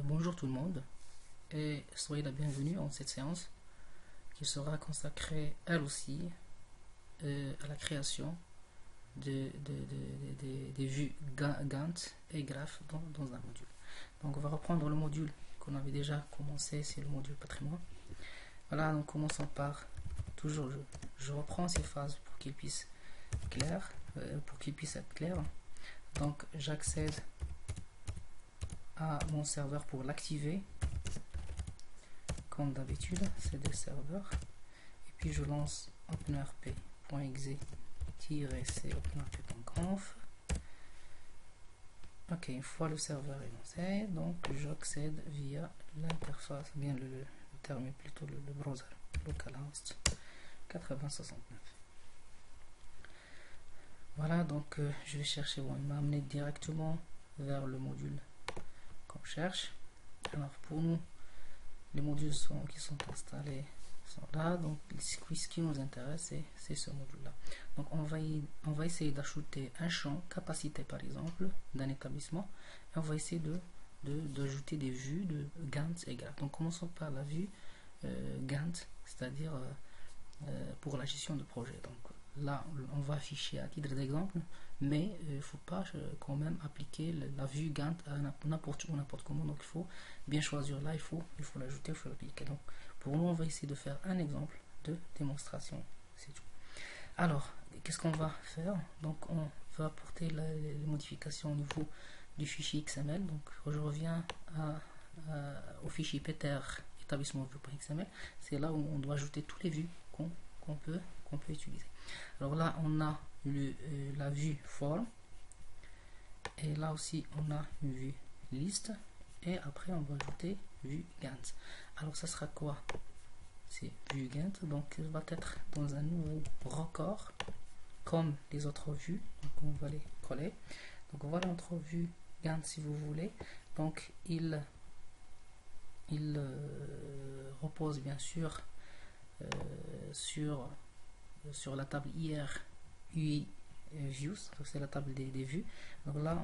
Bonjour tout le monde et soyez la bienvenue en cette séance qui sera consacrée elle aussi à la création des vues Gantt et graphes dans un module. Donc on va reprendre le module qu'on avait déjà commencé, c'est le module patrimoine. Voilà, donc commençons par, toujours je reprends ces phases pour qu'ils puissent être clairs. Donc j'accède à mon serveur pour l'activer comme d'habitude, c'est des serveurs, et puis je lance openrp.exe-c openrp.conf. Ok, une fois le serveur est lancé, donc j'accède via l'interface, bien le terme est plutôt le browser localhost 8069. Voilà, donc je vais chercher, bon, il m'a amené directement vers le module qu'on cherche. Alors pour nous, les modules qui sont installés sont là, donc ce qui nous intéresse c'est ce module là. Donc on va essayer d'ajouter un champ capacité par exemple d'un établissement, et on va essayer d'ajouter des vues de Gantt et graph. Donc commençons par la vue Gantt, c'est-à-dire pour la gestion de projet. Donc là on va afficher à titre d'exemple, mais il ne faut pas quand même appliquer la vue Gantt à n'importe où, n'importe comment. Donc il faut bien choisir là, il faut l'ajouter, il faut l'appliquer. Donc pour nous on va essayer de faire un exemple de démonstration, c'est tout. Alors qu'est-ce qu'on va faire? Donc on va apporter les modifications au niveau du fichier XML. Donc je reviens au fichier Peter établissement vue.xml. C'est là où on doit ajouter toutes les vues qu'on peut utiliser. Alors là on a la vue form, et là aussi on a une vue liste, et après on va ajouter vue Gantt. Alors ça sera quoi? C'est vue Gantt, donc il va être dans un nouveau record comme les autres vues, donc on va les coller. Donc voilà notre vue Gantt si vous voulez. Donc il repose bien sûr sur la table IR UI Views, c'est la table des vues. Donc là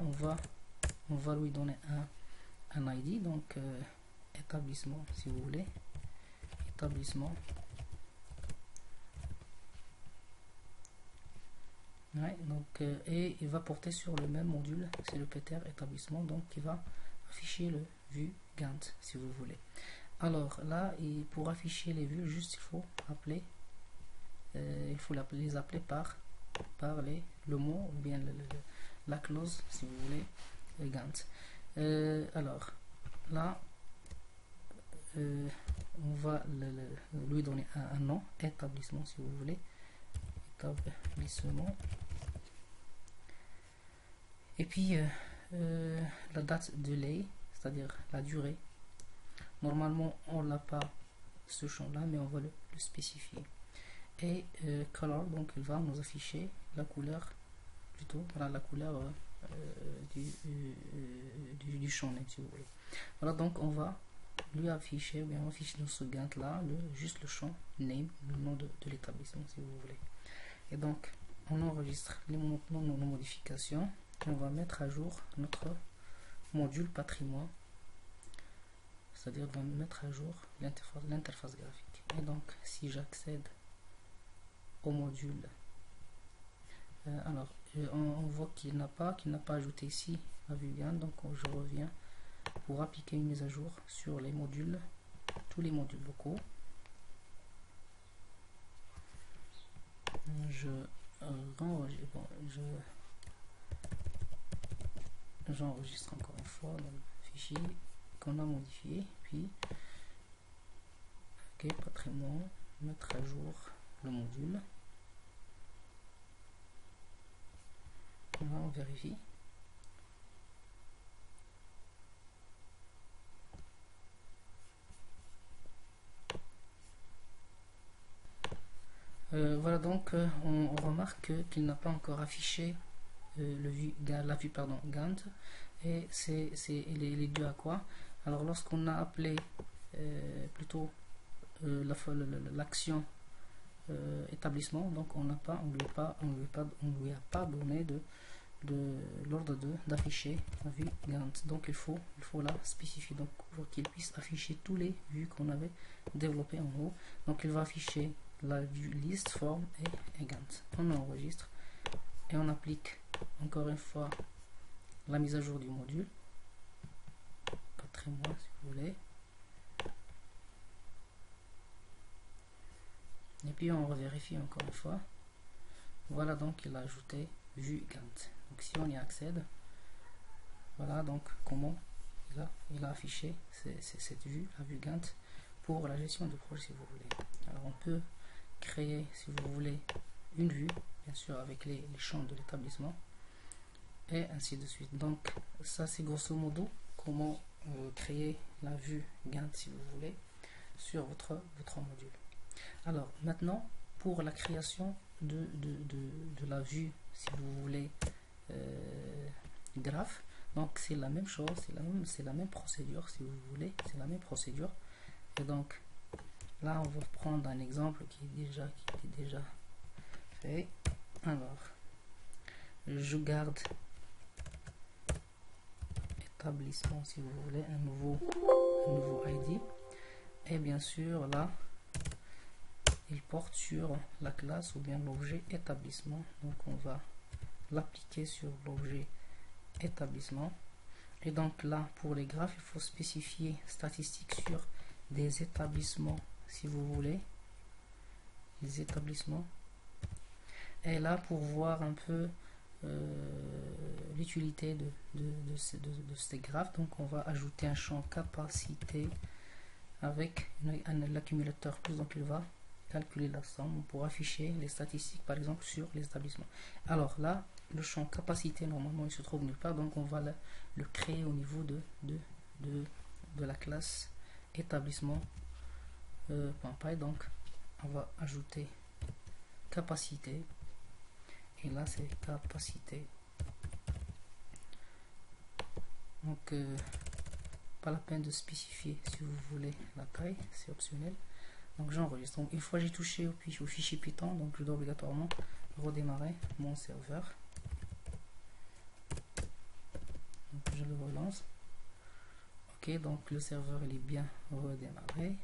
on va lui donner un ID, donc établissement si vous voulez, établissement. Ouais, donc et il va porter sur le même module, c'est le Peter établissement, donc il va afficher le vue Gantt si vous voulez. Alors là, pour afficher les vues, juste il faut appeler, les appeler par le mot ou bien la clause si vous voulez Gantt. Alors là on va lui donner un nom, établissement si vous voulez, établissement, et puis la date de lay, c'est-à-dire la durée. Normalement on n'a pas ce champ là, mais on va le spécifier. Et color, donc il va nous afficher la couleur, plutôt voilà, la couleur du champ name si vous voulez. Voilà, donc on va lui afficher, ou bien on affiche dans ce Gantt là juste le champ name, le nom de l'établissement si vous voulez. Et donc on enregistre nos modifications, et on va mettre à jour notre module patrimoine, c'est-à-dire on va mettre à jour l'interface graphique. Et donc si j'accède au module, alors on voit qu'il n'a pas ajouté ici la vue Gantt, donc je reviens pour appliquer une mise à jour sur les modules, tous les modules locaux. J'enregistre encore une fois dans le fichier qu'on a modifié, puis ok, patrimoine, mettre à jour le module. On vérifie. Voilà, donc on remarque qu'il n'a pas encore affiché la vue Gantt, et il est dû à quoi? Alors lorsqu'on a appelé plutôt l'action établissement, donc on lui a pas donné l'ordre d'afficher la vue Gantt. Donc il faut la spécifier, donc pour qu'il puisse afficher tous les vues qu'on avait développées en haut. Donc il va afficher la vue liste, forme et Gantt. On enregistre et on applique encore une fois la mise à jour du module. 4 mois si vous voulez. Et puis on revérifie encore une fois. Voilà, donc il a ajouté vue Gantt. Donc si on y accède, voilà donc comment il a affiché cette vue, la vue Gantt, pour la gestion de projet si vous voulez. Alors on peut créer, si vous voulez, une vue, bien sûr avec les champs de l'établissement, et ainsi de suite. Donc ça c'est grosso modo comment créer la vue Gantt si vous voulez sur votre module. Alors maintenant pour la création de la vue, si vous voulez, graphe, donc c'est la même chose, c'est la même procédure si vous voulez, c'est la même procédure. Et donc là on va prendre un exemple qui est déjà fait. Alors je garde établissement si vous voulez, un nouveau ID, et bien sûr là il porte sur la classe ou bien l'objet établissement. Donc on va l'appliquer sur l'objet établissement. Et donc là pour les graphes il faut spécifier statistiques sur des établissements si vous voulez, les établissements. Et là pour voir un peu l'utilité de ces graphes, donc on va ajouter un champ capacité avec l'accumulateur plus, donc il va calculer la somme pour afficher les statistiques par exemple sur les établissements. Alors là le champ capacité normalement il se trouve nulle part, donc on va le créer au niveau de la classe établissement .py. Donc on va ajouter capacité et là c'est capacité. Donc pas la peine de spécifier si vous voulez la taille, c'est optionnel. Donc j'enregistre. Donc une fois j'ai touché au fichier Python, donc je dois obligatoirement redémarrer mon serveur. Donc je le relance. Ok, donc le serveur il est bien redémarré.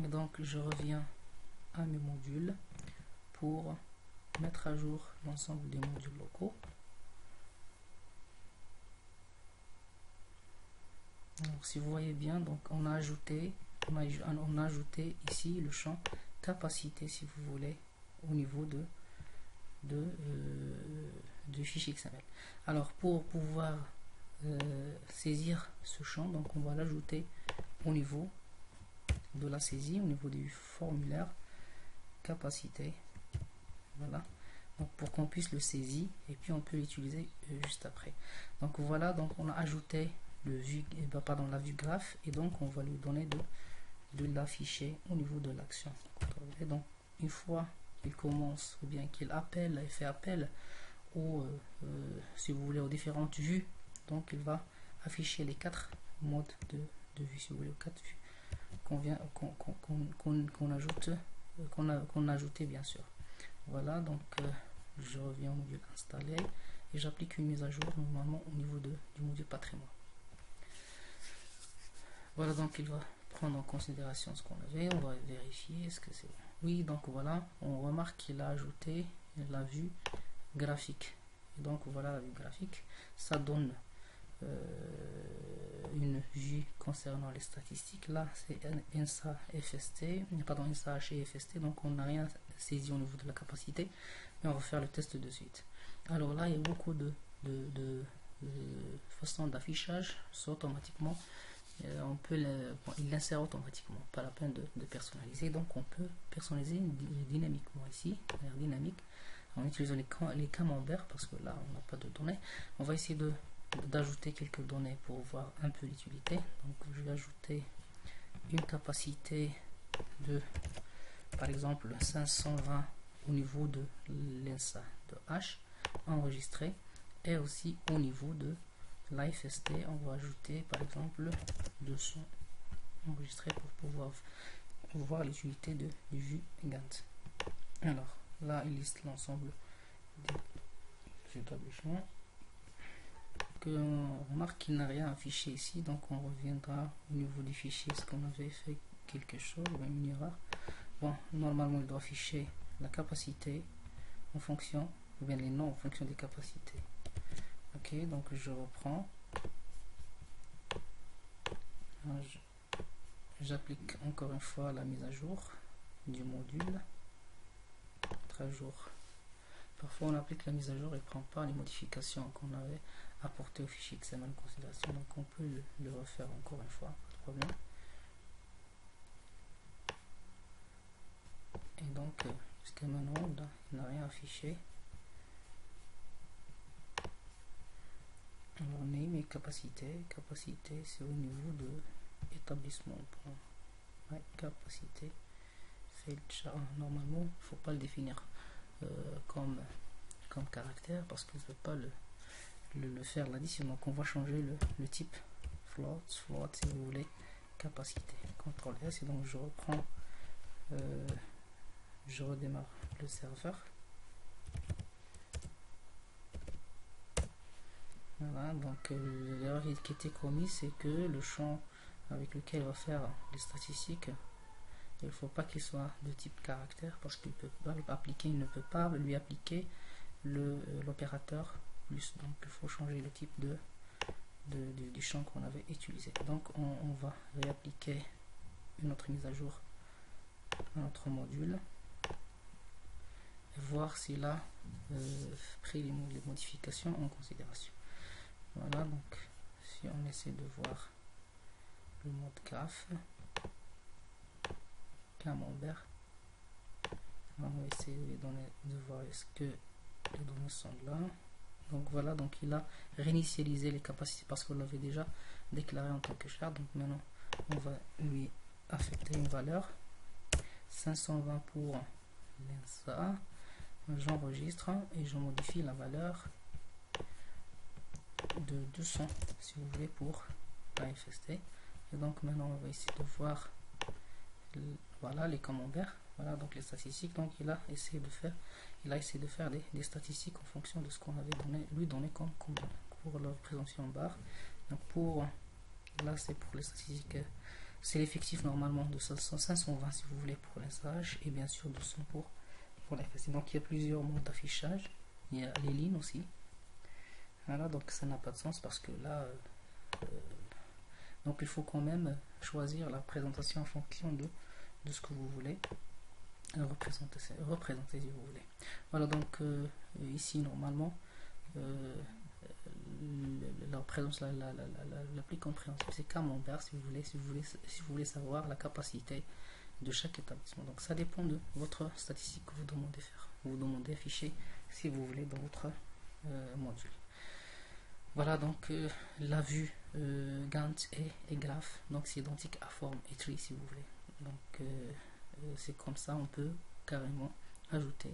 Et donc je reviens à mes modules pour mettre à jour l'ensemble des modules locaux. Donc si vous voyez bien, donc on a ajouté ici le champ capacité si vous voulez au niveau du fichier XML. Alors pour pouvoir saisir ce champ, donc on va l'ajouter au niveau de la saisie, au niveau du formulaire capacité. Voilà, donc pour qu'on puisse le saisir et puis on peut l'utiliser juste après. Donc voilà, donc on a ajouté la vue graphe, et donc on va lui donner de l'afficher au niveau de l'action. Donc une fois qu'il commence ou bien qu'il fait appel si vous voulez aux différentes vues, donc il va afficher les 4 modes de vue, si vous voulez, 4 vues qu'on a ajouté bien sûr. Voilà, donc je reviens au module installé et j'applique une mise à jour normalement au niveau du module patrimoine. Voilà, donc il va prendre en considération ce qu'on avait. On va vérifier est-ce que c'est bon. Oui, donc voilà, on remarque qu'il a ajouté la vue graphique. Et donc voilà la vue graphique, ça donne une vue concernant les statistiques. Là c'est INSA FST, pardon, INSA H et FST, donc on n'a rien saisi au niveau de la capacité, mais on va faire le test de suite. Alors là il y a beaucoup de façons d'affichage, soit automatiquement, on peut il l'insère automatiquement, pas la peine de personnaliser. Donc on peut personnaliser dynamiquement ici, dynamique, en utilisant les camemberts, parce que là on n'a pas de données. On va essayer d'ajouter quelques données pour voir un peu l'utilité. Donc je vais ajouter une capacité de par exemple 520 au niveau de l'INSA de H enregistré, et aussi au niveau de l'AFST on va ajouter par exemple 200 enregistré pour pouvoir voir l'utilité du vue Gantt. Alors là il liste l'ensemble des établissements. on remarque qu'il n'a rien affiché ici, donc on reviendra au niveau du fichier. Est-ce qu'on avait fait quelque chose ou une erreur? Bon, normalement il doit afficher la capacité en fonction, ou bien les noms en fonction des capacités. Ok, donc je reprends. J'applique encore une fois la mise à jour du module. À jour. Parfois on applique la mise à jour et ne prend pas les modifications qu'on avait apportées au fichier XML en considération. Donc on peut le refaire encore une fois, pas de problème. Et donc jusqu'à maintenant là, il n'a rien affiché. Alors name et capacité. Capacité c'est au niveau de établissement. Ouais, capacité. Normalement il ne faut pas le définir comme caractère parce qu'il ne veut pas le faire l'addition. Donc on va changer le type float si vous voulez, capacité. CTRL S et donc je reprends, je redémarre le serveur. Voilà, donc l'erreur qui était commise, c'est que le champ avec lequel il va faire les statistiques, il ne faut pas qu'il soit de type caractère parce qu'il peut pas appliquer, il ne peut pas lui appliquer l'opérateur plus. Donc il faut changer le type du champ qu'on avait utilisé. Donc on va réappliquer une autre mise à jour à notre module et voir s'il a pris les modifications en considération. Voilà, donc si on essaie de voir le mode graphe camembert, on va essayer de voir est-ce que les données sont là. Donc voilà, donc il a réinitialisé les capacités parce qu'on l'avait déjà déclaré en tant que char. Donc maintenant on va lui affecter une valeur 520 pour l'INSA. J'enregistre et je modifie la valeur de 200 si vous voulez pour la FST. Et donc maintenant on va essayer de voir voilà les camemberts, voilà donc les statistiques. Donc il a essayé de faire des statistiques en fonction de ce qu'on avait donné comme pour la présomption en barre. Donc pour là c'est pour les statistiques, c'est l'effectif normalement de 520 si vous voulez pour l'SH et bien sûr 200 pour la FST. Donc il y a plusieurs modes d'affichage, il y a les lignes aussi. Voilà, donc ça n'a pas de sens parce que là donc il faut quand même choisir la présentation en fonction de ce que vous voulez représenter si vous voulez. Voilà, donc ici normalement la présence la plus compréhensible c'est camembert si vous voulez savoir la capacité de chaque établissement. Donc ça dépend de votre statistique que vous demandez faire, vous demandez afficher si vous voulez dans votre module. Voilà, donc la vue Gantt et graphe, donc c'est identique à forme et tree si vous voulez. Donc c'est comme ça on peut carrément ajouter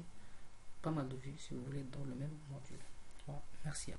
pas mal de vues si vous voulez dans le même module. Voilà, merci.